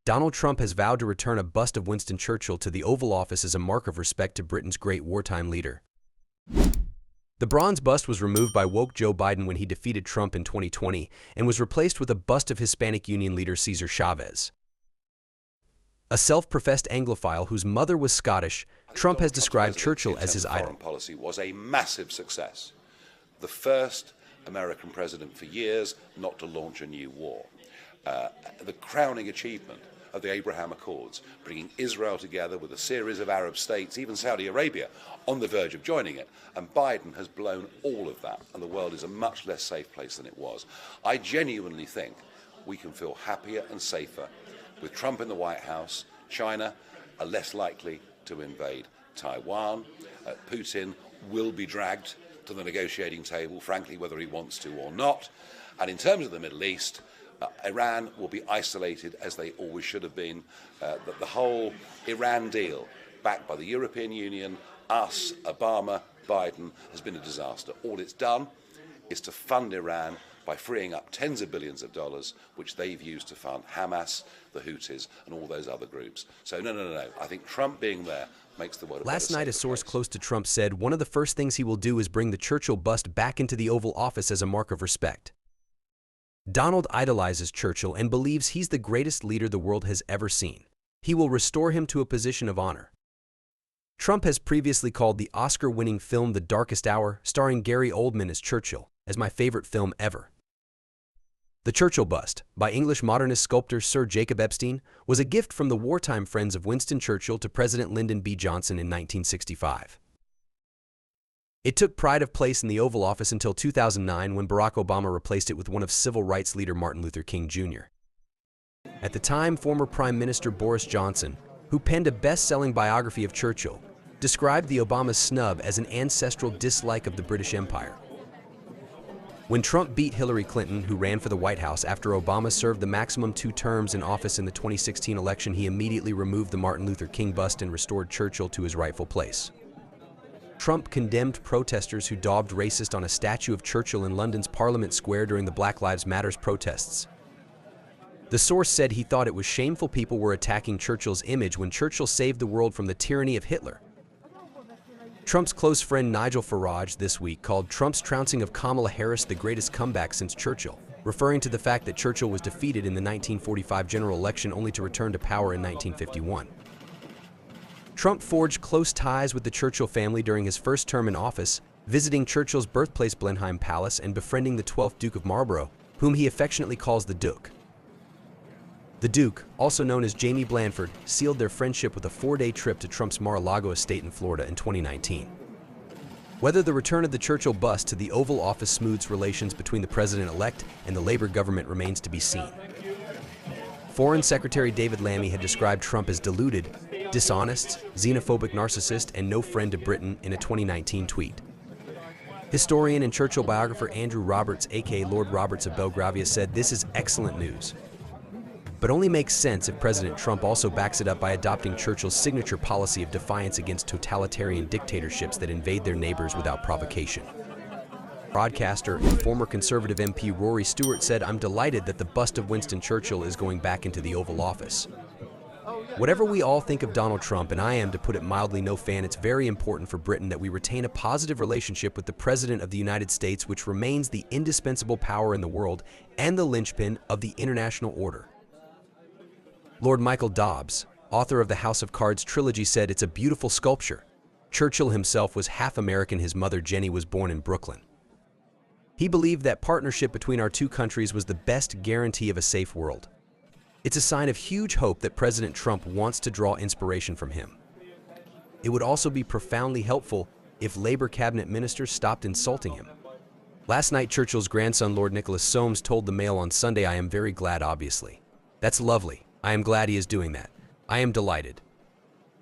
Donald Trump has vowed to return a bust of Winston Churchill to the Oval Office as a mark of respect to Britain's great wartime leader. The bronze bust was removed by woke Joe Biden when he defeated Trump in 2020 and was replaced with a bust of Hispanic Union leader Cesar Chavez. A self-professed Anglophile whose mother was Scottish, Trump has described Churchill as his idol. Foreign policy was a massive success. The first American president for years not to launch a new war. The crowning achievement of the Abraham Accords, bringing Israel together with a series of Arab states, even Saudi Arabia, on the verge of joining it. And Biden has blown all of that, and the world is a much less safe place than it was. I genuinely think we can feel happier and safer with Trump in the White House. China are less likely to invade Taiwan. Putin will be dragged to the negotiating table, frankly, whether he wants to or not. And in terms of the Middle East, Iran will be isolated as they always should have been. The whole Iran deal, backed by the European Union, us, Obama, Biden, has been a disaster. All it's done is to fund Iran by freeing up tens of billions of dollars, which they've used to fund Hamas, the Houthis, and all those other groups. So no. I think Trump being there makes the world a better, Last night, a source place. close to Trump said one of the first things he will do is bring the Churchill bust back into the Oval Office as a mark of respect. Donald idolizes Churchill and believes he's the greatest leader the world has ever seen. He will restore him to a position of honor. Trump has previously called the Oscar-winning film The Darkest Hour, starring Gary Oldman as Churchill, as my favorite film ever. The Churchill bust, by English modernist sculptor Sir Jacob Epstein, was a gift from the wartime friends of Winston Churchill to President Lyndon B. Johnson in 1965. It took pride of place in the Oval Office until 2009 when Barack Obama replaced it with one of civil rights leader Martin Luther King Jr. At the time, former Prime Minister Boris Johnson, who penned a best-selling biography of Churchill, described the Obama snub as an ancestral dislike of the British Empire. When Trump beat Hillary Clinton, who ran for the White House after Obama served the maximum 2 terms in office in the 2016 election, he immediately removed the Martin Luther King bust and restored Churchill to his rightful place. Trump condemned protesters who daubed racist on a statue of Churchill in London's Parliament Square during the Black Lives Matter protests. The source said he thought it was shameful people were attacking Churchill's image when Churchill saved the world from the tyranny of Hitler. Trump's close friend Nigel Farage this week called Trump's trouncing of Kamala Harris the greatest comeback since Churchill, referring to the fact that Churchill was defeated in the 1945 general election only to return to power in 1951. Trump forged close ties with the Churchill family during his first term in office, visiting Churchill's birthplace Blenheim Palace and befriending the 12th Duke of Marlborough, whom he affectionately calls the Duke. The Duke, also known as Jamie Blandford, sealed their friendship with a 4-day trip to Trump's Mar-a-Lago estate in Florida in 2019. Whether the return of the Churchill bust to the Oval Office smooths relations between the president-elect and the Labour government remains to be seen. Foreign Secretary David Lammy had described Trump as deluded, dishonest, xenophobic narcissist, and no friend to Britain in a 2019 tweet. Historian and Churchill biographer Andrew Roberts, aka Lord Roberts of Belgravia, said this is excellent news, but only makes sense if President Trump also backs it up by adopting Churchill's signature policy of defiance against totalitarian dictatorships that invade their neighbors without provocation. Broadcaster and former Conservative MP Rory Stewart said, "I'm delighted that the bust of Winston Churchill is going back into the Oval Office. Whatever we all think of Donald Trump, and I am, to put it mildly, no fan, it's very important for Britain that we retain a positive relationship with the President of the United States, which remains the indispensable power in the world and the linchpin of the international order." Lord Michael Dobbs, author of the House of Cards trilogy, said, "It's a beautiful sculpture. Churchill himself was half American. His mother, Jenny, was born in Brooklyn. He believed that partnership between our two countries was the best guarantee of a safe world. It's a sign of huge hope that President Trump wants to draw inspiration from him. It would also be profoundly helpful if Labour cabinet ministers stopped insulting him." Last night, Churchill's grandson, Lord Nicholas Soames, told the Mail on Sunday, "I am very glad, obviously. That's lovely. I am glad he is doing that. I am delighted.